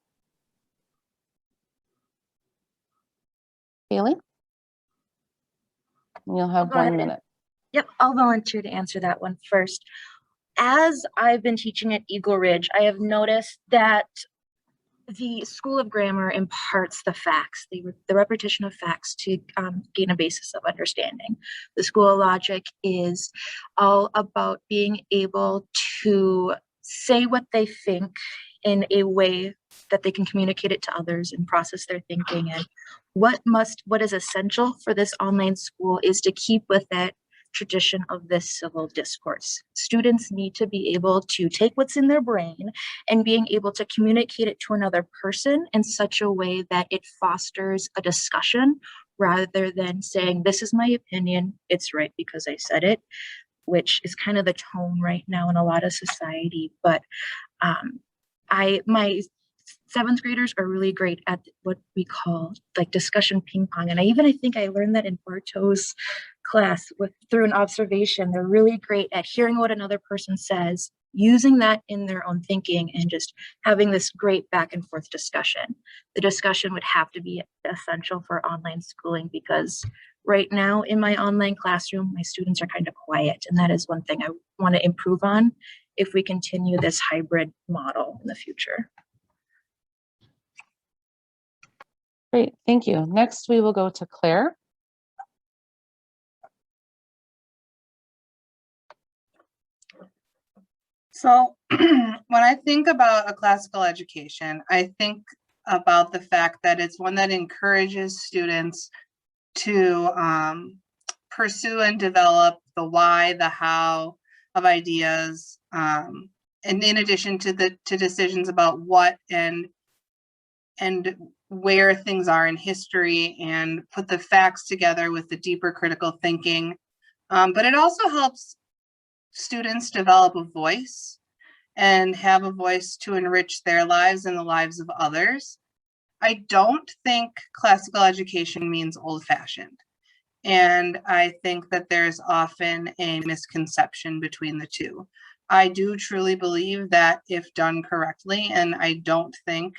Haley? You'll have 1 minute. Yep, I'll volunteer to answer that one first. As I've been teaching at Eagle Ridge, I have noticed that the School of Grammar imparts the facts, the repetition of facts to gain a basis of understanding. The School of Logic is all about being able to say what they think in a way that they can communicate it to others and process their thinking. And what is essential for this online school is to keep with that tradition of this civil discourse. Students need to be able to take what's in their brain and being able to communicate it to another person in such a way that it fosters a discussion rather than saying, this is my opinion, it's right because I said it, which is kind of the tone right now in a lot of society. But my 7th graders are really great at what we call like discussion ping pong. And I think I learned that in Bartow's class through an observation. They're really great at hearing what another person says, using that in their own thinking, and just having this great back and forth discussion. The discussion would have to be essential for online schooling, because right now in my online classroom, my students are kind of quiet. And that is one thing I want to improve on if we continue this hybrid model in the future. Great, thank you. Next, we will go to Claire. So when I think about a classical education, I think about the fact that it's one that encourages students to pursue and develop the why, the how of ideas, and in addition to decisions about what and where things are in history, and put the facts together with the deeper critical thinking. But it also helps students develop a voice and have a voice to enrich their lives and the lives of others. I don't think classical education means old-fashioned. And I think that there's often a misconception between the two. I do truly believe that if done correctly, and I don't think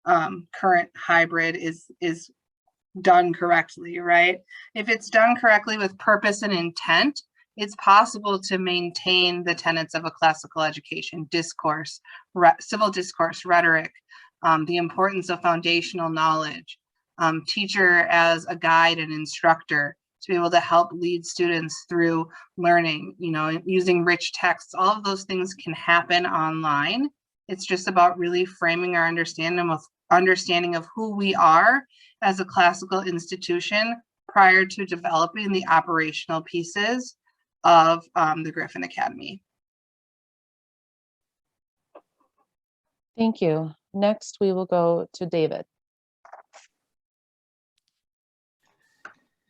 current hybrid is done correctly, right? If it's done correctly with purpose and intent, it's possible to maintain the tenets of a classical education: discourse, civil discourse, rhetoric, the importance of foundational knowledge, teacher as a guide and instructor to be able to help lead students through learning, using rich texts. All of those things can happen online. It's just about really framing our understanding of who we are as a classical institution prior to developing the operational pieces of the Griffin Academy. Thank you. Next, we will go to David.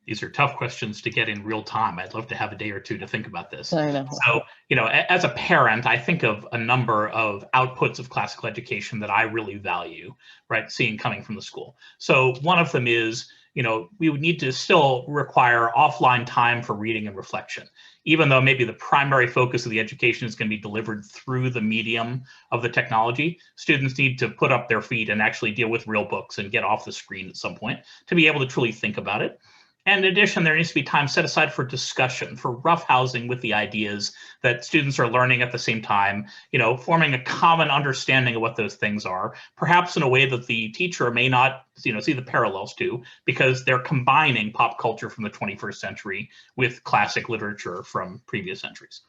These are tough questions to get in real time. I'd love to have a day or two to think about this. I know. So, as a parent, I think of a number of outputs of classical education that I really value, right, seeing coming from the school. So one of them is, we would need to still require offline time for reading and reflection. Even though maybe the primary focus of the education is going to be delivered through the medium of the technology, students need to put up their feet and actually deal with real books and get off the screen at some point to be able to truly think about it. And in addition, there needs to be time set aside for discussion, for roughhousing with the ideas that students are learning at the same time, forming a common understanding of what those things are, perhaps in a way that the teacher may not, see the parallels to, because they're combining pop culture from the 21st century with classic literature from previous centuries.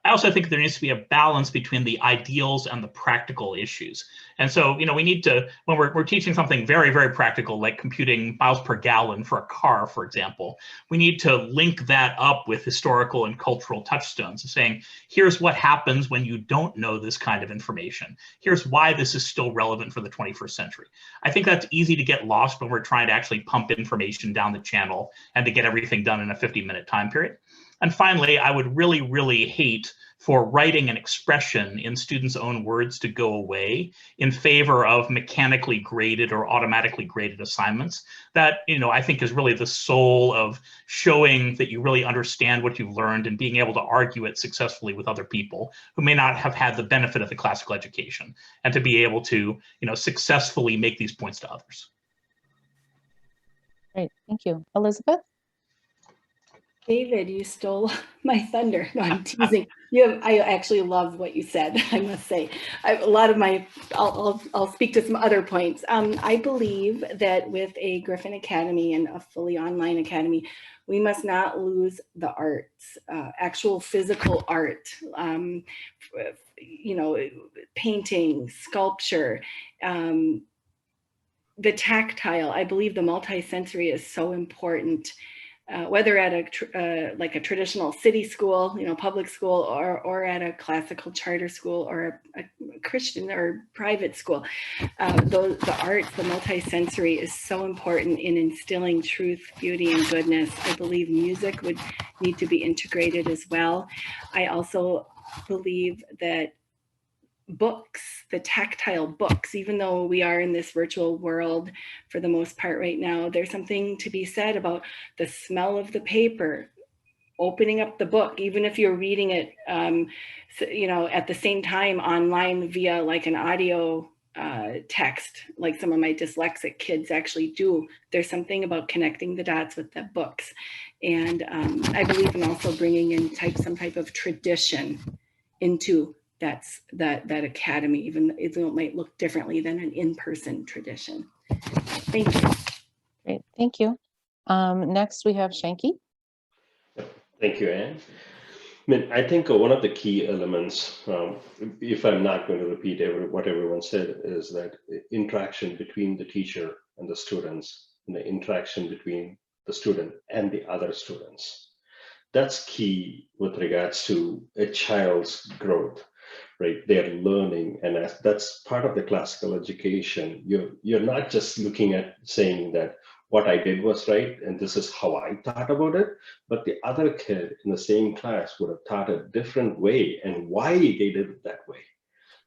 I also think there needs to be a balance between the ideals and the practical issues. And so, we need to, when we're teaching something very, very practical, like computing miles per gallon for a car, for example, we need to link that up with historical and cultural touchstones, saying, here's what happens when you don't know this kind of information. Here's why this is still relevant for the 21st century. I think that's easy to get lost when we're trying to actually pump information down the channel and to get everything done in a 50-minute time period. And finally, I would really, really hate for writing an expression in students' own words to go away in favor of mechanically graded or automatically graded assignments. That, I think is really the soul of showing that you really understand what you've learned and being able to argue it successfully with other people who may not have had the benefit of the classical education, and to be able to, successfully make these points to others. Great, thank you. Elizabeth? David, you stole my thunder. No, I'm teasing. I actually love what you said, I must say. I'll speak to some other points. I believe that with a Griffin Academy and a fully online academy, we must not lose the arts, actual physical art, painting, sculpture, the tactile. I believe the multisensory is so important. Whether at a traditional city school, public school, or at a classical charter school, or a Christian or private school, the arts, the multisensory is so important in instilling truth, beauty, and goodness. I believe music would need to be integrated as well. I also believe that books, the tactile books, even though we are in this virtual world for the most part right now, there's something to be said about the smell of the paper, opening up the book, even if you're reading it, you know, at the same time online via like an audio text, like some of my dyslexic kids actually do. There's something about connecting the dots with the books. And I believe in also bringing in some type of tradition into that academy, even though it might look differently than an in-person tradition. Thank you. Great, thank you. Next we have Shanky. Thank you, Anne. I mean, I think one of the key elements, if I'm not going to repeat what everyone said, is that interaction between the teacher and the students, and the interaction between the student and the other students. That's key with regards to a child's growth, right? They're learning, and that's part of the classical education. You're not just looking at saying that what I did was right, and this is how I thought about it, but the other kid in the same class would have thought a different way and why they did it that way.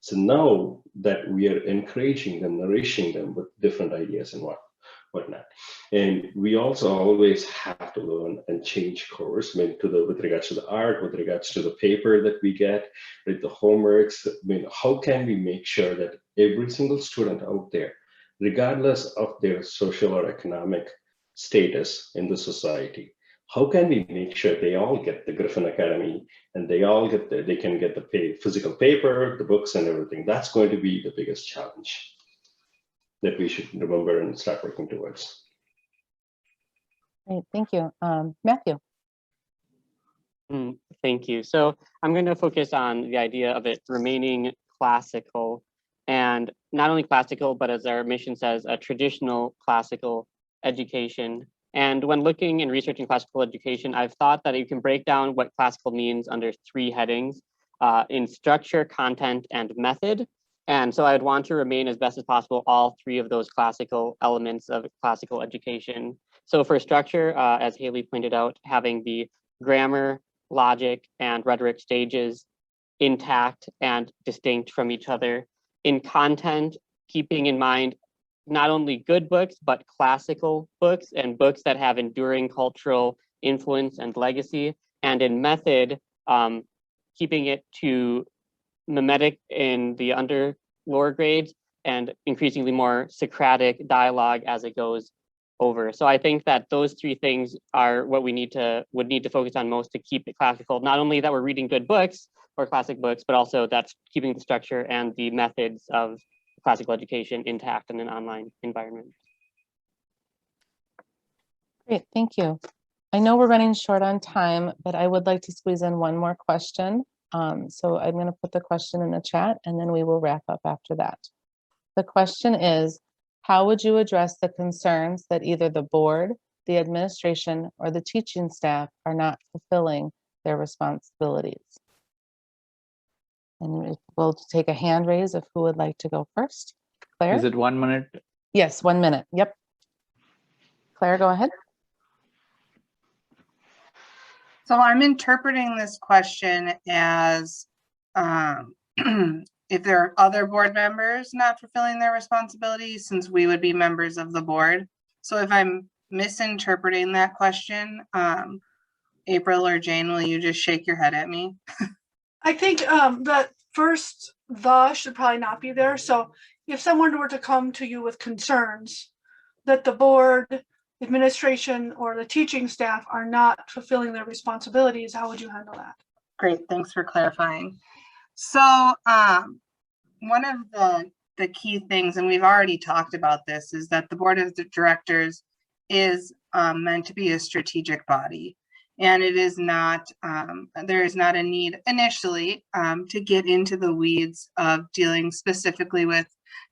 So now that we are encouraging them, nourishing them with different ideas and whatnot. And we also always have to learn and change course, I mean, with regards to the art, with regards to the paper that we get, with the homeworks. I mean, how can we make sure that every single student out there, regardless of their social or economic status in the society, how can we make sure they all get the Griffin Academy and they all get they can get the physical paper, the books and everything? That's going to be the biggest challenge that we should remember and start working towards. Great, thank you. Matthew. Thank you. So I'm going to focus on the idea of it remaining classical, and not only classical, but as our mission says, a traditional classical education. And when looking and researching classical education, I've thought that you can break down what classical means under 3 headings, in structure, content, and method. And so I'd want to remain as best as possible all 3 of those classical elements of classical education. So for structure, as Haley pointed out, having the grammar, logic, and rhetoric stages intact and distinct from each other. In content, keeping in mind not only good books, but classical books and books that have enduring cultural influence and legacy. And in method, keeping it to mimetic in the lower grades and increasingly more Socratic dialogue as it goes over. So I think that those 3 things are what we would need to focus on most to keep it classical. Not only that we're reading good books or classic books, but also that's keeping the structure and the methods of classical education intact in an online environment. Great, thank you. I know we're running short on time, but I would like to squeeze in one more question. So I'm going to put the question in the chat and then we will wrap up after that. The question is, how would you address the concerns that either the board, the administration, or the teaching staff are not fulfilling their responsibilities? And we'll take a hand raise of who would like to go first. Claire? Is it 1 minute? Yes, 1 minute. Yep. Claire, go ahead. So I'm interpreting this question as if there are other board members not fulfilling their responsibilities, since we would be members of the board. So if I'm misinterpreting that question, April or Jane, will you just shake your head at me? I think that first "the" should probably not be there. So if someone were to come to you with concerns that the board, administration, or the teaching staff are not fulfilling their responsibilities, how would you handle that? Great, thanks for clarifying. So one of the key things, and we've already talked about this, is that the board of directors is meant to be a strategic body. And it is not, there is not a need initially to get into the weeds of dealing specifically with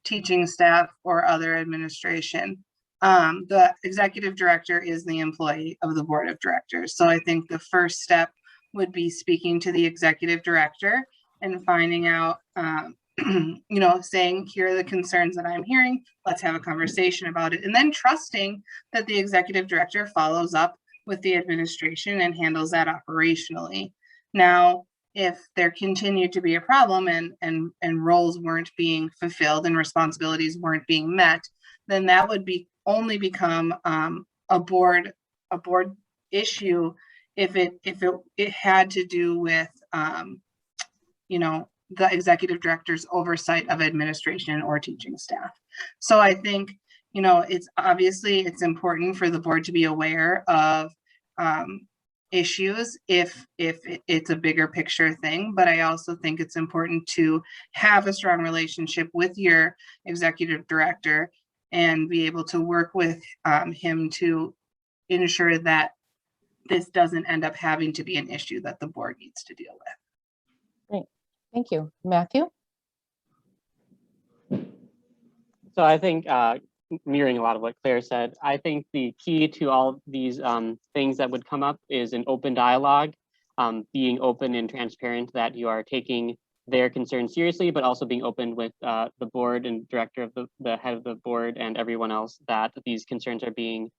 teaching staff or other administration. The executive director is the employee of the board of directors. So I think the first step would be speaking to the executive director and finding out, you know, saying, here are the concerns that I'm hearing, let's have a conversation about it. And then trusting that the executive director follows up with the administration and handles that operationally. Now, if there continued to be a problem and roles weren't being fulfilled and responsibilities weren't being met, then that would be only become a board issue if it had to do with you know, the executive director's oversight of administration or teaching staff. So I think, you know, it's important for the board to be aware of issues if it's a bigger picture thing, but I also think it's important to have a strong relationship with your executive director and be able to work with him to ensure that this doesn't end up having to be an issue that the board needs to deal with. Great, thank you. Matthew? So I think mirroring a lot of what Claire said, I think the key to all these things that would come up is an open dialogue, being open and transparent that you are taking their concerns seriously, but also being open with the board and director of the head of the board and everyone else that these concerns are being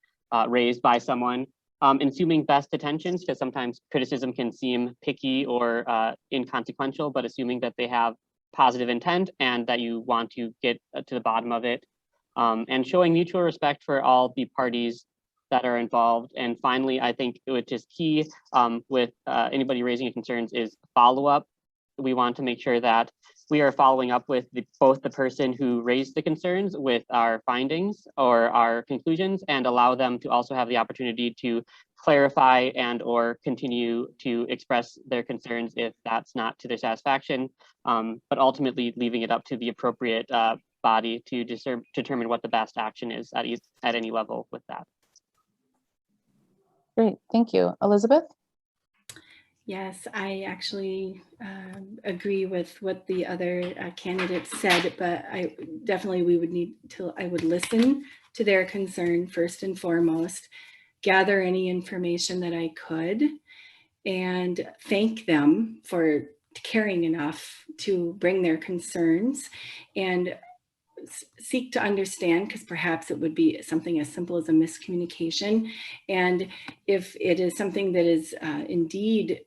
raised by someone. And assuming best attentions, because sometimes criticism can seem picky or inconsequential, but assuming that they have positive intent and that you want to get to the bottom of it, and showing mutual respect for all the parties that are involved. And finally, I think which is key with anybody raising concerns is follow-up. We want to make sure that we are following up with both the person who raised the concerns with our findings or our conclusions, and allow them to also have the opportunity to clarify and or continue to express their concerns if that's not to their satisfaction, but ultimately leaving it up to the appropriate body to determine what the best action is at any level with that. Great, thank you. Elizabeth? Yes, I actually agree with what the other candidates said, but I would listen to their concern first and foremost, gather any information that I could, and thank them for caring enough to bring their concerns, and seek to understand, because perhaps it would be something as simple as a miscommunication. And if it is something that is indeed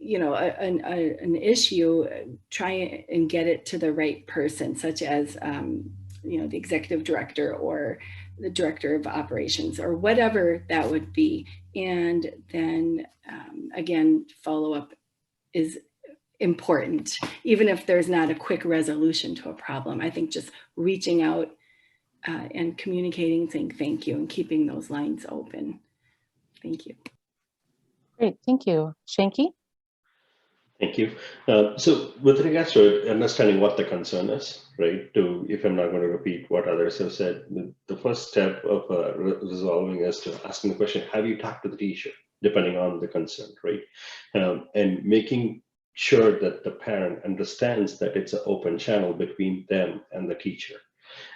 you know, an issue, try and get it to the right person, such as you know, the executive director or the director of operations or whatever that would be. And then again, follow up is important, even if there's not a quick resolution to a problem. I think just reaching out and communicating, saying thank you, and keeping those lines open. Thank you. Great, thank you. Shanky? Thank you. So with regards to understanding what the concern is, right, if I'm not going to repeat what others have said, the first step of resolving is to asking the question, have you talked to the teacher, depending on the concern, right? And making sure that the parent understands that it's an open channel between them and the teacher.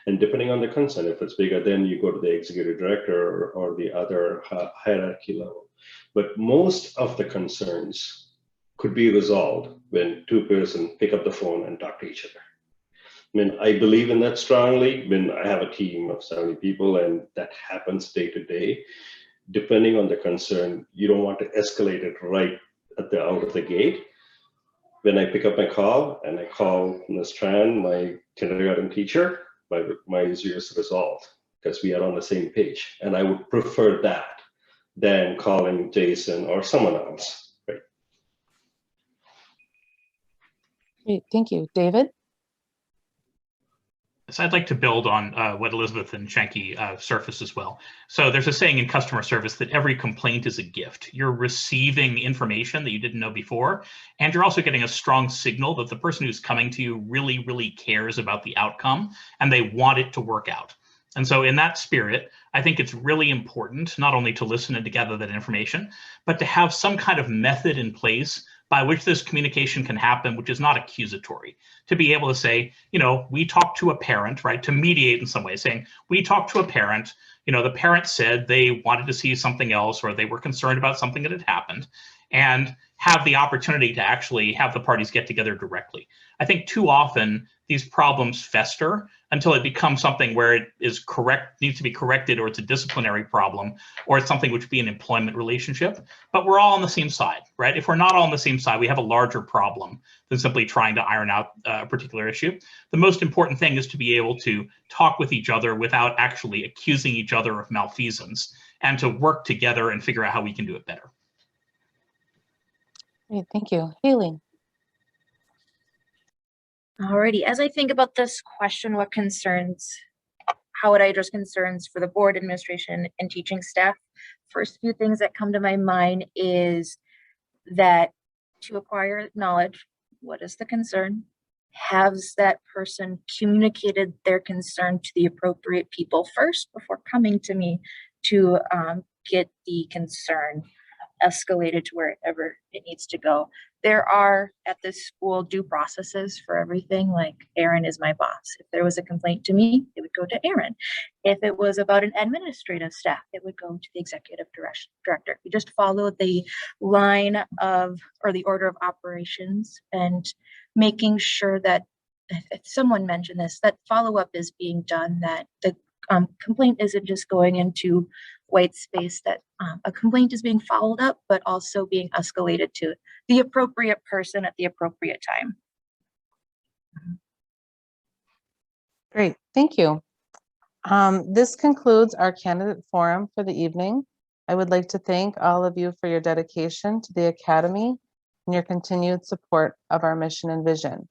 And depending on the concern, if it's bigger, then you go to the executive director or the other hierarchy level. But most of the concerns could be resolved when two persons pick up the phone and talk to each other. I mean, I believe in that strongly. When I have a team of 70 people and that happens day to day, depending on the concern, you don't want to escalate it right out of the gate. When I pick up my call and I call Ms. Tran, my kindergarten teacher, my issue is resolved because we are on the same page. And I would prefer that than calling Jason or someone else, right? Great, thank you. David? So I'd like to build on what Elizabeth and Shanky surfaced as well. So there's a saying in customer service that every complaint is a gift. You're receiving information that you didn't know before, and you're also getting a strong signal that the person who's coming to you really, really cares about the outcome and they want it to work out. And so in that spirit, I think it's really important not only to listen and to gather that information, but to have some kind of method in place by which this communication can happen, which is not accusatory, to be able to say, you know, we talked to a parent, right, to mediate in some way, saying, we talked to a parent, you know, the parent said they wanted to see something else or they were concerned about something that had happened. and have the opportunity to actually have the parties get together directly. I think too often these problems fester until it becomes something where it is needs to be corrected, or it's a disciplinary problem, or it's something which would be an employment relationship. But we're all on the same side, right? If we're not all on the same side, we have a larger problem than simply trying to iron out a particular issue. The most important thing is to be able to talk with each other without actually accusing each other of malfeasance, and to work together and figure out how we can do it better. Great, thank you. Haley. Alrighty, as I think about this question, how would I address concerns for the board, administration, and teaching staff? First few things that come to my mind is that to acquire knowledge, what is the concern? Has that person communicated their concern to the appropriate people first before coming to me to get the concern escalated to wherever it needs to go? There are at this school due processes for everything. Like Aaron is my boss. If there was a complaint to me, it would go to Aaron. If it was about an administrative staff, it would go to the executive director. We just follow the line of, or the order of operations, and making sure that, if someone mentioned this, that follow-up is being done, that the complaint isn't just going into white space, that a complaint is being followed up, but also being escalated to the appropriate person at the appropriate time. Great, thank you. This concludes our candidate forum for the evening. I would like to thank all of you for your dedication to the Academy and your continued support of our mission and vision.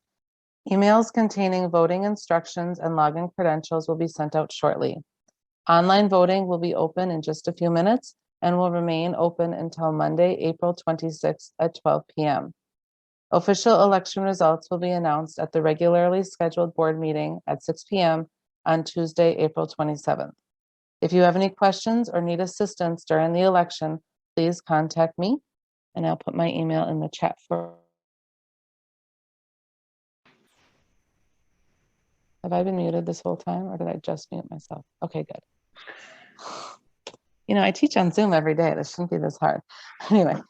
Emails containing voting instructions and login credentials will be sent out shortly. Online voting will be open in just a few minutes and will remain open until Monday, April 26th at 12 p.m. Official election results will be announced at the regularly scheduled board meeting at 6 p.m. on Tuesday, April 27th. If you have any questions or need assistance during the election, please contact me, and I'll put my email in the chat for. Have I been muted this whole time, or did I just mute myself? Okay, good. You know, I teach on Zoom every day. This shouldn't be this hard. Anyway,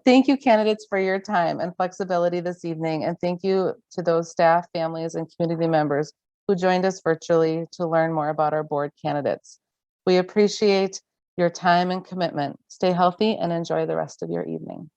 thank you, candidates, for your time and flexibility this evening. And thank you to those staff, families, and community members who joined us virtually to learn more about our board candidates. We appreciate your time and commitment. Stay healthy and enjoy the rest of your evening.